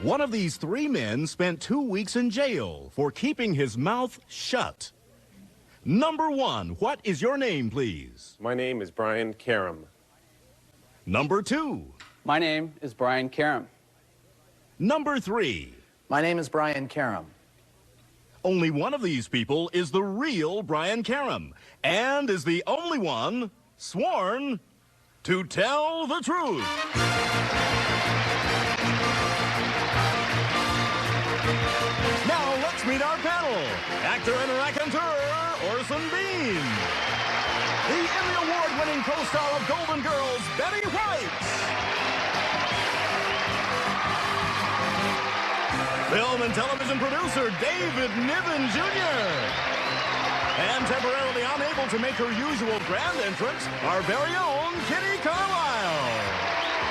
One of these three men spent 2 weeks in jail for keeping his mouth shut. Number one, what is your name, please? My name is Brian Karam. Number two. My name is Brian Karam. Number three. My name is Brian Karam. Only one of these people is the real Brian Karam and is the only one sworn to tell the truth. Now let's meet our panel. Actor and raconteur, Orson Bean. The Emmy Award-winning co-star of Golden Girls, Betty White. Film and television producer, David Niven Jr. And temporarily unable to make her usual grand entrance, our very own Kitty Carlisle.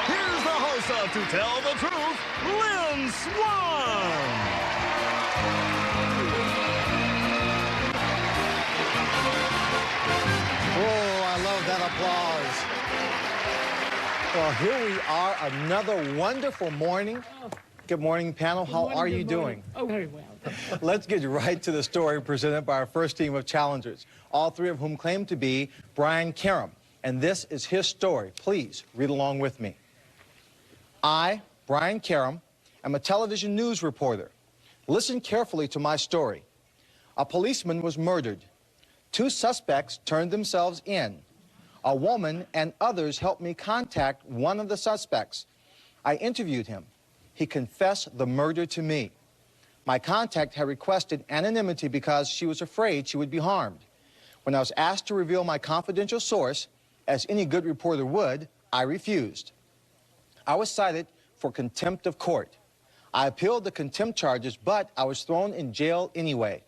Here's the host of To Tell the Truth, Lynn Swann. Oh, I love that applause. Well, here we are, another wonderful morning. Good morning, panel. How are you doing? Oh, very well. Let's get right to the story presented by our first team of challengers, all three of whom claim to be Brian Karam. And this is his story. Please read along with me. I, Brian Karam, am a television news reporter. Listen carefully to my story. A policeman was murdered. 2 suspects turned themselves in. A woman and others helped me contact one of the suspects. I interviewed him. He confessed the murder to me. My contact had requested anonymity because she was afraid she would be harmed. When I was asked to reveal my confidential source, as any good reporter would, I refused. I was cited for contempt of court. I appealed the contempt charges, but I was thrown in jail anyway.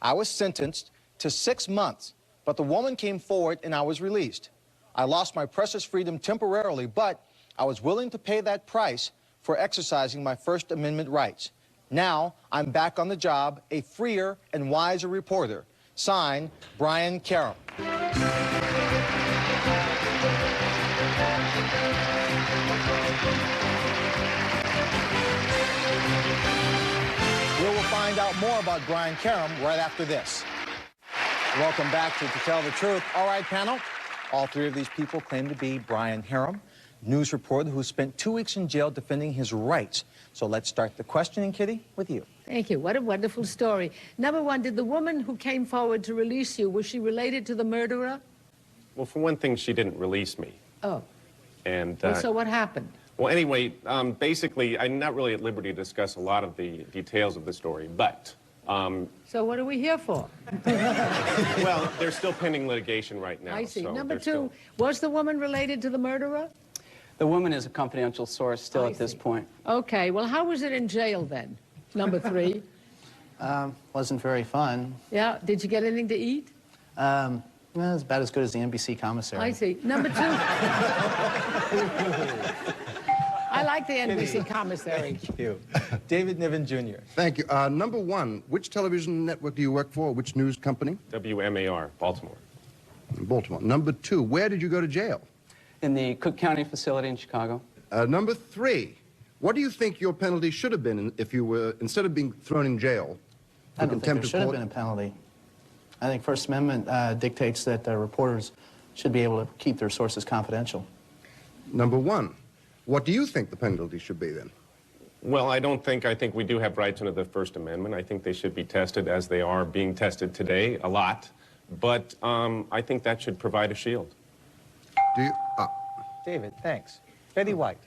I was sentenced to 6 months, but the woman came forward and I was released. I lost my precious freedom temporarily, but I was willing to pay that price for exercising my First Amendment rights. Now, I'm back on the job, a freer and wiser reporter. Signed, Brian Karam. We will find out more about Brian Karam right after this. Welcome back to Tell the Truth. All right, panel. All three of these people claim to be Brian Karam, news reporter who spent 2 weeks in jail defending his rights. So let's start the questioning, Kitty, with you. Thank you. What a wonderful story. Number one, did the woman who came forward to release you, was she related to the murderer? Well, for one thing, she didn't release me. Oh. And Well, so what happened? well, anyway, basically, I'm not really at liberty to discuss a lot of the details of the story, but So what are we here for? well, they're still pending litigation right now. I see. So Number they're two, was the woman related to the murderer? The woman is a confidential source still I at this see. point. Okay, well, how was it in jail then? Number three. Wasn't very fun. Yeah, did you get anything to eat? Well, it's about as good as the NBC commissary. I see. Number two. I like the NBC commissary. Thank you. David Niven Jr. Thank you. Number one, which television network do you work for? Which news company? WMAR, Baltimore. Baltimore. Number two, where did you go to jail? In the Cook County facility in Chicago. Number three, what do you think your penalty should have been if you were, instead of being thrown in jail, I don't think there contempt of should have court? been a penalty. I think First Amendment dictates that reporters should be able to keep their sources confidential. Number one, what do you think the penalty should be then? Well, I think we do have rights under the First Amendment. I think they should be tested as they are being tested today, a lot. But I think that should provide a shield. Do you? David, thanks. Betty White.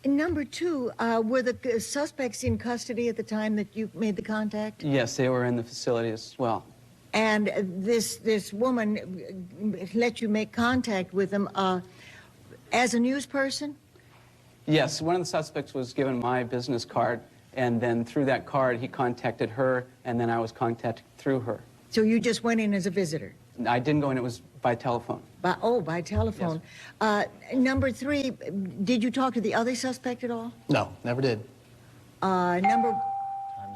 Number two, were the suspects in custody at the time that you made the contact? Yes, they were in the facility as well. And this woman let you make contact with them as a news person? Yes, one of the suspects was given my business card, and then through that card he contacted her, and then I was contacted through her. So you just went in as a visitor? I didn't go in, it was by telephone. By telephone. Yes. Number three, did you talk to the other suspect at all? No, never did. Time's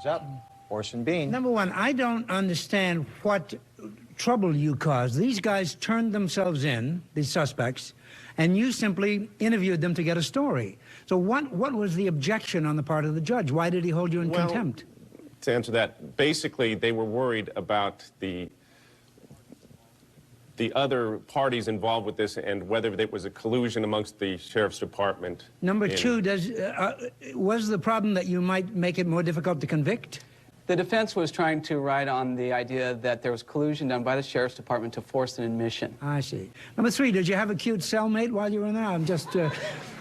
up. Orson Bean. Number one, I don't understand what trouble you caused. These guys turned themselves in, these suspects, and you simply interviewed them to get a story. So what was the objection on the part of the judge? Why did he hold you in contempt? To answer that, basically they were worried about the other parties involved with this and whether there was a collusion amongst the sheriff's department. Number two, was the problem that you might make it more difficult to convict? The defense was trying to ride on the idea that there was collusion done by the sheriff's department to force an admission. I see. Number three, did you have a cute cellmate while you were in there? I'm just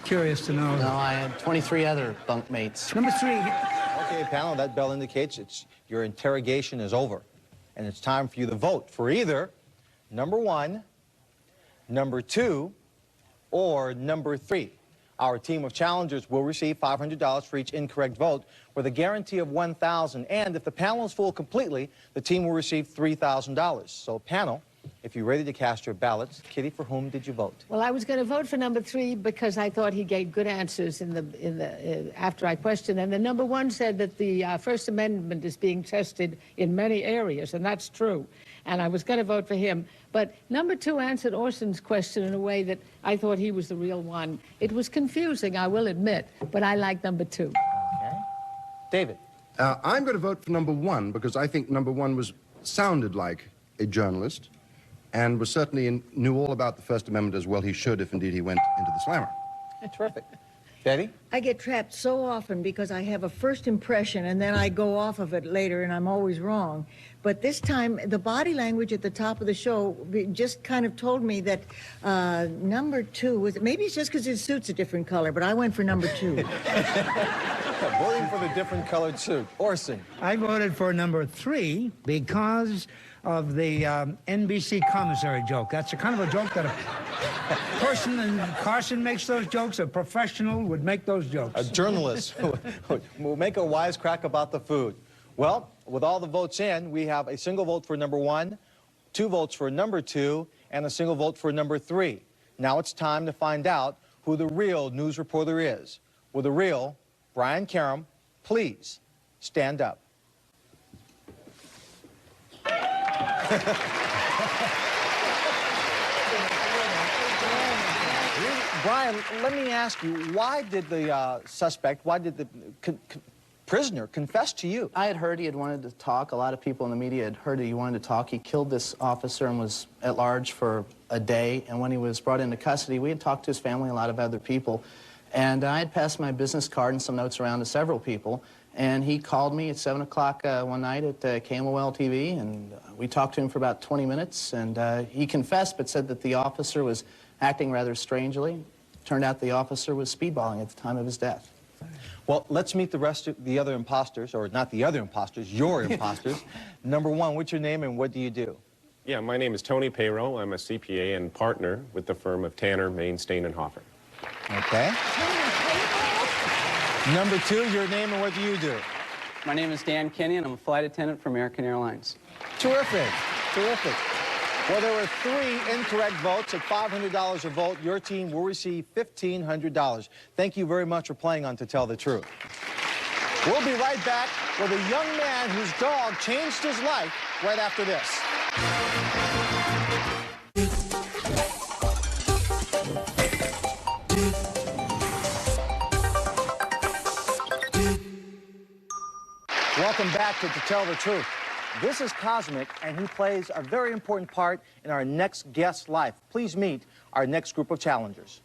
curious to know. No, I had 23 other bunkmates. Number three. Okay, panel, that bell indicates your interrogation is over. And it's time for you to vote for either number one, number two, or number three. Our team of challengers will receive $500 for each incorrect vote with a guarantee of $1,000. And if the panel is full completely, the team will receive $3,000. So panel, if you're ready to cast your ballots, Kitty, for whom did you vote? Well, I was going to vote for number three because I thought he gave good answers after I questioned. And the number one said that the First Amendment is being tested in many areas, and that's true. And I was going to vote for him. But number two answered Orson's question in a way that I thought he was the real one. It was confusing, I will admit, but I like number two. Okay. David? I'm going to vote for number one because I think number one sounded like a journalist and was certainly knew all about the First Amendment as well he should if indeed he went into the slammer. Terrific. Betty? I get trapped so often because I have a first impression and then I go off of it later and I'm always wrong. But this time, the body language at the top of the show just kind of told me that number two was, maybe it's just because his suit's a different color, but I went for number two. Voting for the different colored suit. Orson? I voted for number three because of the NBC commissary joke. That's a kind of a joke that a person, and Carson makes those jokes, a professional would make those jokes. A journalist will make a wisecrack about the food. Well, with all the votes in, we have a single vote for number one, 2 votes for number two, and a single vote for number three. Now it's time to find out who the real news reporter is. Will the real Brian Karem please stand up? Brian, let me ask you, why did the prisoner confess to you? I had heard he had wanted to talk. A lot of people in the media had heard that he wanted to talk. He killed this officer and was at large for a day. And when he was brought into custody, we had talked to his family and a lot of other people. And I had passed my business card and some notes around to several people. And he called me at 7 o'clock one night at KMOL TV, and we talked to him for about 20 minutes. And he confessed, but said that the officer was acting rather strangely. Turned out the officer was speedballing at the time of his death. Well, let's meet the rest of the other imposters, or not the other imposters, your imposters. Number one, what's your name and what do you do? Yeah, my name is Tony Payroll. I'm a CPA and partner with the firm of Tanner, Main, Stain, and Hoffer. Okay. Number two, your name and what do you do? My name is Dan Kenyon. I'm a flight attendant for American Airlines. Terrific. Terrific. Well, there were 3 incorrect votes at $500 a vote. Your team will receive $1,500. Thank you very much for playing on To Tell the Truth. We'll be right back with a young man whose dog changed his life right after this. Welcome back to Tell the Truth. This is Cosmic, and he plays a very important part in our next guest's life. Please meet our next group of challengers.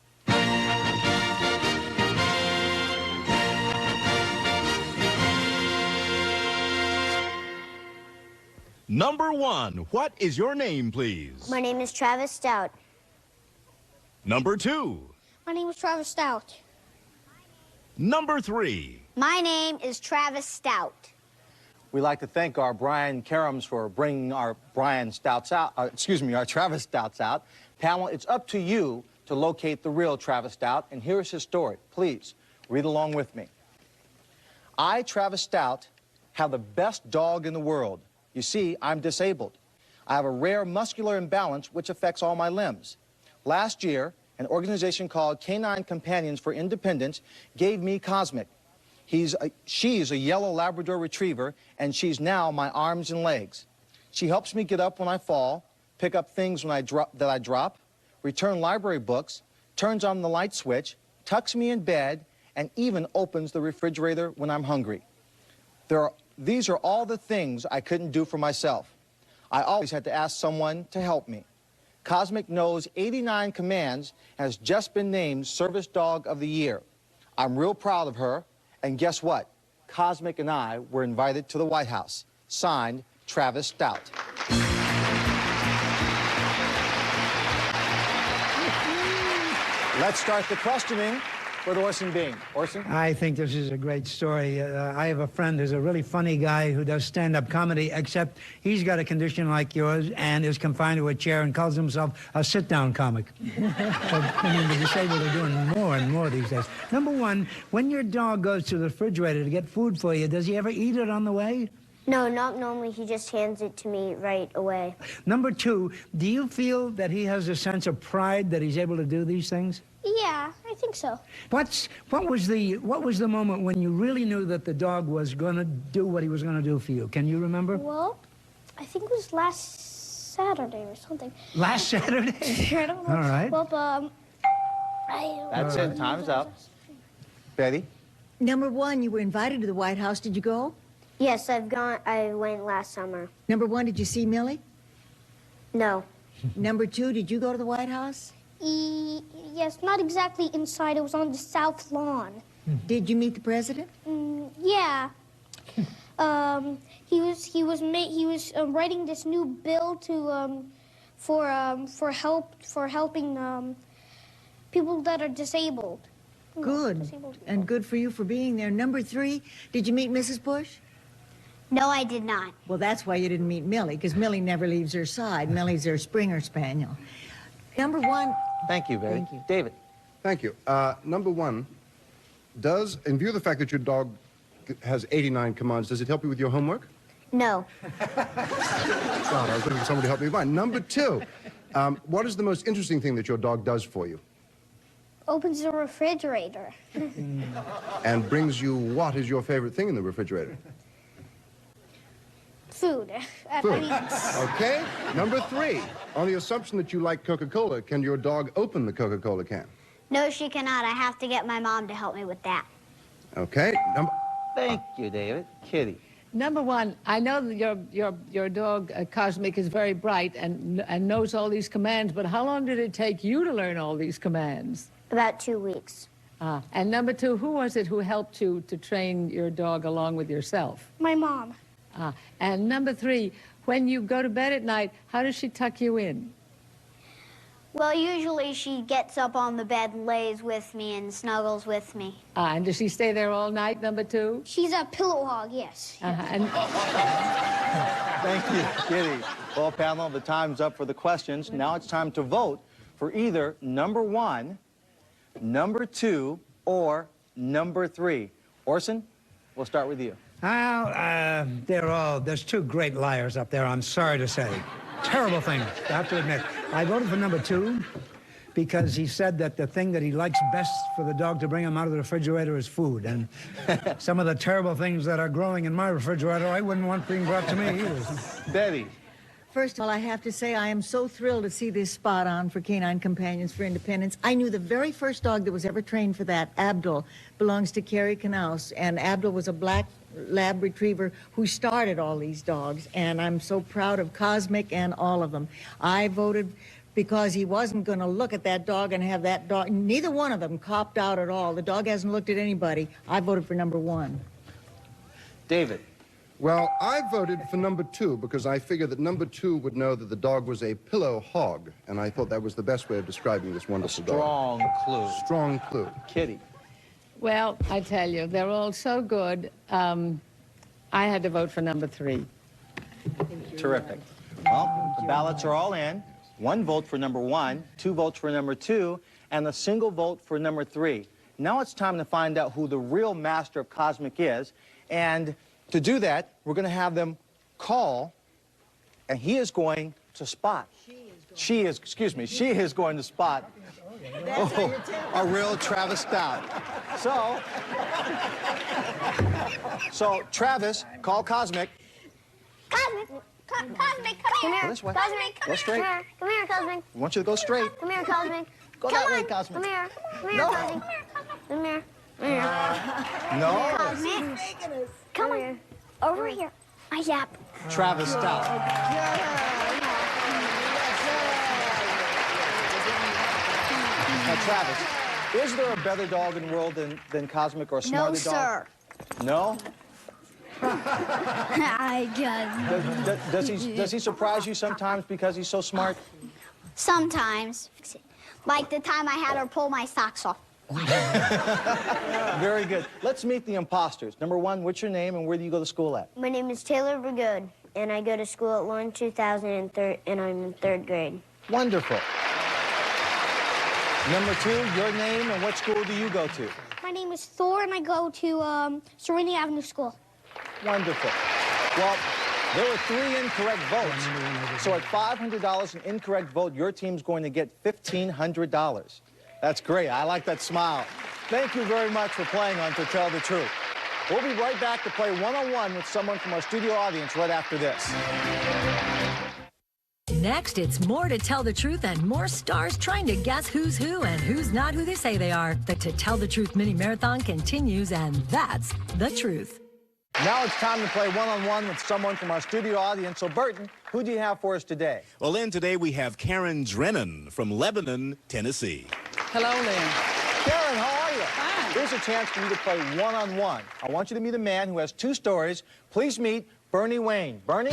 Number one, what is your name, please? My name is Travis Stout. Number two. My name is Travis Stout. Number three. My name is Travis Stout. We'd like to thank our Brian Karems for bringing our Travis Stouts out. Panel, it's up to you to locate the real Travis Stout, and here's his story. Please, read along with me. I, Travis Stout, have the best dog in the world. You see, I'm disabled. I have a rare muscular imbalance which affects all my limbs. Last year, an organization called Canine Companions for Independence gave me Cosmic. She's a yellow Labrador Retriever, and she's now my arms and legs. She helps me get up when I fall, pick up things when that I drop, return library books, turns on the light switch, tucks me in bed, and even opens the refrigerator when I'm hungry. These are all the things I couldn't do for myself. I always had to ask someone to help me. Cosmic knows 89 commands and has just been named Service Dog of the Year. I'm real proud of her, and guess what? Cosmic and I were invited to the White House. Signed, Travis Stout. Let's start the questioning with Orson Bean. Orson? I think this is a great story. I have a friend who's a really funny guy who does stand-up comedy, except he's got a condition like yours and is confined to a chair and calls himself a sit-down comic. The disabled are doing more and more these days. Number one, when your dog goes to the refrigerator to get food for you, does he ever eat it on the way? No, not normally. He just hands it to me right away. Number two, do you feel that he has a sense of pride that he's able to do these things? Yeah, I think so. What was the moment when you really knew that the dog was going to do what he was going to do for you? Can you remember? Well, I think it was last Saturday or something. Last Saturday? I don't know. All right. Well, That's it. Time's up. Betty? Number one, you were invited to the White House. Did you go? Yes, I've gone. I went last summer. Number one, did you see Millie? No. Number two, did you go to the White House? Yes, not exactly inside. It was on the south lawn. Did you meet the president? Yeah. He was writing this new bill to for helping people that are disabled. Good. Disabled people. And good for you for being there. Number three, did you meet Mrs. Bush? No, I did not. Well, that's why you didn't meet Millie, because Millie never leaves her side. Millie's their Springer Spaniel. Number one. Thank you, Betty. Thank you. David? Thank you. Number one, in view of the fact that your dog has 89 commands, does it help you with your homework? No. God, I was looking for somebody to help me find. Number two, what is the most interesting thing that your dog does for you? Opens the refrigerator. And brings you what is your favorite thing in the refrigerator? Food. Food. Okay. Number three, on the assumption that you like Coca-Cola, can your dog open the Coca-Cola can? No, she cannot. I have to get my mom to help me with that. Okay. Thank you, David. Kitty? Number one, I know that your dog, Cosmic, is very bright and knows all these commands, but how long did it take you to learn all these commands? About 2 weeks. And number two, who was it who helped you to train your dog along with yourself? My mom. And number three, when you go to bed at night, how does she tuck you in? Well, usually she gets up on the bed, lays with me, and snuggles with me. And does she stay there all night, number two? She's a pillow hog, yes. And Thank you, Kitty. Well, panel, the time's up for the questions. Now it's time to vote for either number one, number two, or number three. Orson, we'll start with you. Well, there's two great liars up there, I'm sorry to say. Terrible thing, I have to admit. I voted for number two because he said that the thing that he likes best for the dog to bring him out of the refrigerator is food. And some of the terrible things that are growing in my refrigerator, I wouldn't want being brought to me either. Betty? First of all, I have to say I am so thrilled to see this spot on for Canine Companions for Independence. I knew the very first dog that was ever trained for that, Abdul, belongs to Carrie Knaus, and Abdul was a black lab retriever who started all these dogs, and I'm so proud of Cosmic and all of them. I voted because he wasn't going to look at that dog and have that dog, neither one of them copped out at all. The dog hasn't looked at anybody. I voted for number one. David? Well, I voted for number two because I figured that number two would know that the dog was a pillow hog, and I thought that was the best way of describing this wonderful dog. Strong clue. Strong clue. Kitty? well, I tell you, they're all so good. I had to vote for number three. Terrific. Well, the ballots are all in. 1 vote for number 1, 2 votes for number 2, and a single vote for number 3. Now it's time to find out who the real master of Cosmic is. And to do that, we're going to have them call, and he is going to spot. She is going to spot a real Travis Stout. So Travis, call Cosmic. Cosmic. Cosmic, come here. Go this way. Cosmic, Go straight. Come here, Cosmic. I want you to go straight. Come here, Cosmic. Go that way, Cosmic. Come here. Come here, No. Cosmic. Come here. Come here. No. Cosmic. Come on. Over here. I yap. Travis, stop. Now, Travis, is there a better dog in the world than Cosmic or a smarter No, dog? sir. No? I just... Does he surprise you sometimes because he's so smart? Sometimes. Like the time I had her pull my socks off. Very good. Let's meet the imposters. Number one, what's your name and where do you go to school at? My name is Taylor Vergood, and I go to school at Lawrence 2003, and I'm in 3rd grade. Wonderful. Number two, your name and what school do you go to? My name is Thor, and I go to Serenity Avenue School. Wonderful. Well, there were 3 incorrect votes. So at $500 an incorrect vote, your team's going to get $1,500. That's great. I like that smile. Thank you very much for playing on To Tell the Truth. We'll be right back to play one-on-one with someone from our studio audience right after this. Next, it's more To Tell the Truth and more stars trying to guess who's who and who's not who they say they are. The To Tell the Truth mini marathon continues, and that's the truth. Now it's time to play one-on-one with someone from our studio audience. So, Burton, who do you have for us today? Well, Lynn, today we have Karen Drennan from Lebanon, Tennessee. Hello, Lynn. Karen, how are you? Fine. Here's a chance for you to play one-on-one. I want you to meet a man who has 2 stories. Please meet Bernie Wayne. Bernie?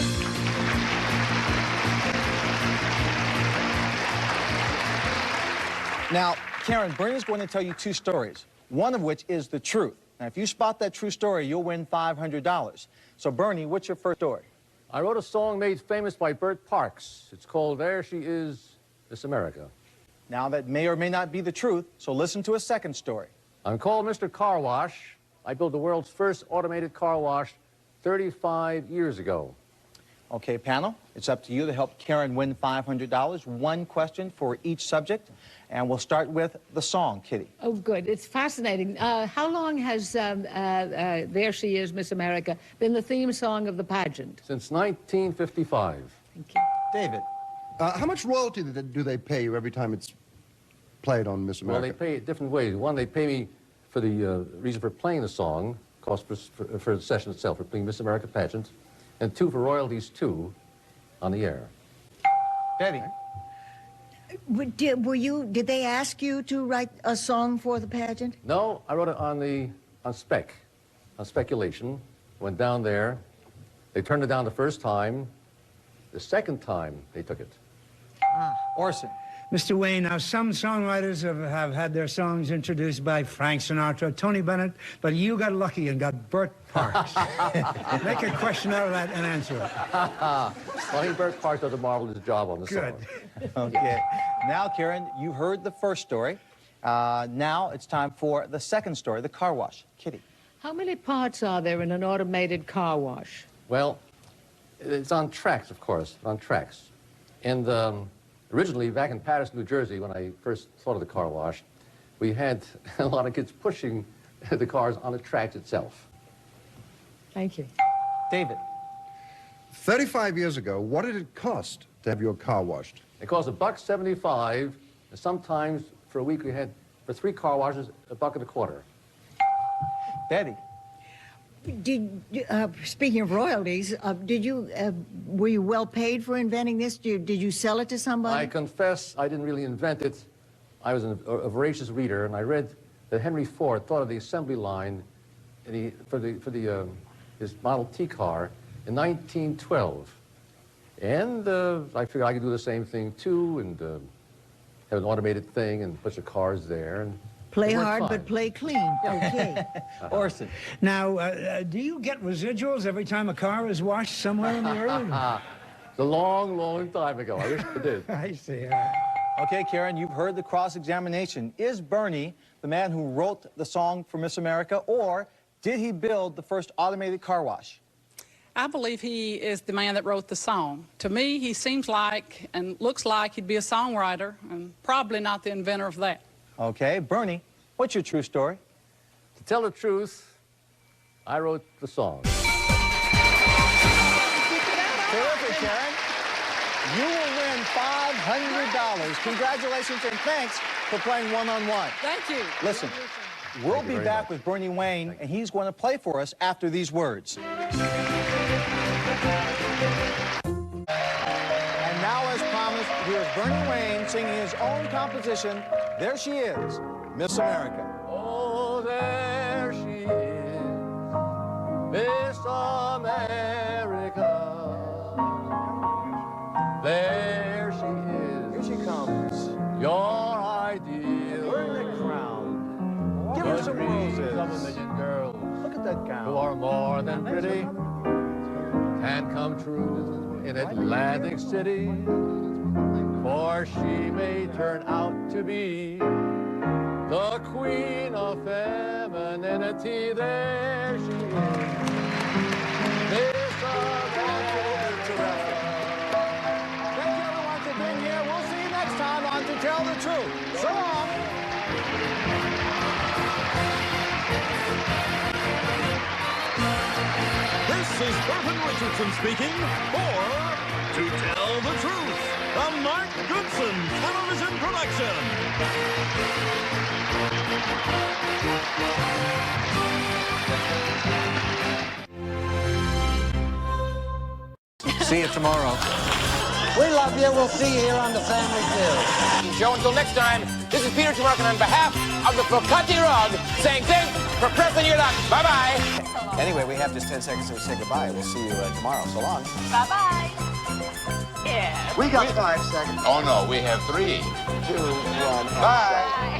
Now, Karen, Bernie's going to tell you 2 stories, one of which is the truth. Now, if you spot that true story, you'll win $500. So, Bernie, what's your first story? I wrote a song made famous by Bert Parks. It's called There She Is, Miss America. Now, that may or may not be the truth, so listen to a second story. I'm called Mr. Car Wash. I built the world's first automated car wash 35 years ago. Okay, panel, it's up to you to help Karen win $500. 1 question for each subject. And we'll start with the song, Kitty. Oh, good. It's fascinating. How long has There She Is, Miss America been the theme song of the pageant? Since 1955. Thank you. David. How much royalty do they pay you every time it's played on Miss America? Well, they pay it different ways. One, they pay me for the reason for playing the song, cost for the session itself, for playing Miss America pageant, and 2 for royalties, too, on the air. Betty. Did they ask you to write a song for the pageant? No, I wrote it on speculation. Went down there. They turned it down the first time. The second time, they took it. Orson. Mr. Wayne, now some songwriters have had their songs introduced by Frank Sinatra, Tony Bennett, but you got lucky and got Bert Parks. Make a question out of that and answer it. Well, I think Bert Parks does a marvelous job on the song. Good. Okay. Now, Karen, you heard the first story. Now it's time for the second story, the car wash. Kitty. How many parts are there in an automated car wash? Well, it's on tracks, of course, on tracks. And originally, back in Patterson, New Jersey, when I first thought of the car wash, we had a lot of kids pushing the cars on the tracks itself. Thank you. David. 35 years ago, what did it cost to have your car washed? It cost $1.75, and sometimes for a week we had, for 3 car washes, $1.25. Betty. Speaking of royalties, were you well paid for inventing this? Did you sell it to somebody? I confess I didn't really invent it. I was a voracious reader, and I read that Henry Ford thought of the assembly line for his Model T car in 1912. And I figured I could do the same thing, too, and have an automated thing and a bunch of cars there. And play hard, but play clean. Okay. Orson. Now, do you get residuals every time a car is washed somewhere in the earth? It's a long, long time ago. I wish I did. I see. Okay, Karen, you've heard the cross-examination. Is Bernie the man who wrote the song for Miss America, or did he build the first automated car wash? I believe he is the man that wrote the song. To me, he seems like and looks like he'd be a songwriter, and probably not the inventor of that. Okay, Bernie, what's your true story? To tell the truth, I wrote the song. Terrific, Karen. You will win $500. Congratulations and thanks for playing one-on-one. Thank you. Listen, we'll be back with Bernie Wayne, and he's going to play for us after these words. And now, as promised, here's Bernie Wayne singing his own composition. There she is, Miss America. Oh, there she is, Miss America. There she is. Here she comes. Your ideal. Wearing the crown. Give her some roses. Of a million girls. Look at that gown. Who are more than pretty. Can come true in Atlantic City. For she may turn out to be the queen of femininity. There she is. Miss America. Terrific. Thank you, everyone, for being here. We'll see you next time on To Tell the Truth. So long. This is Burton Richardson speaking for To Tell the Truth, a Mark Goodson television production. See you tomorrow. We love you. We'll see you here on the Family Feud. Joe, until next time, this is Peter Tomarkin on behalf of the Focati Rug saying thanks for pressing your luck. Bye-bye. Anyway, we have just 10 seconds to say goodbye. We'll see you tomorrow. So long. Bye-bye. Yeah. We got 5 seconds. Oh, no, we have 3, 2, 1. Bye.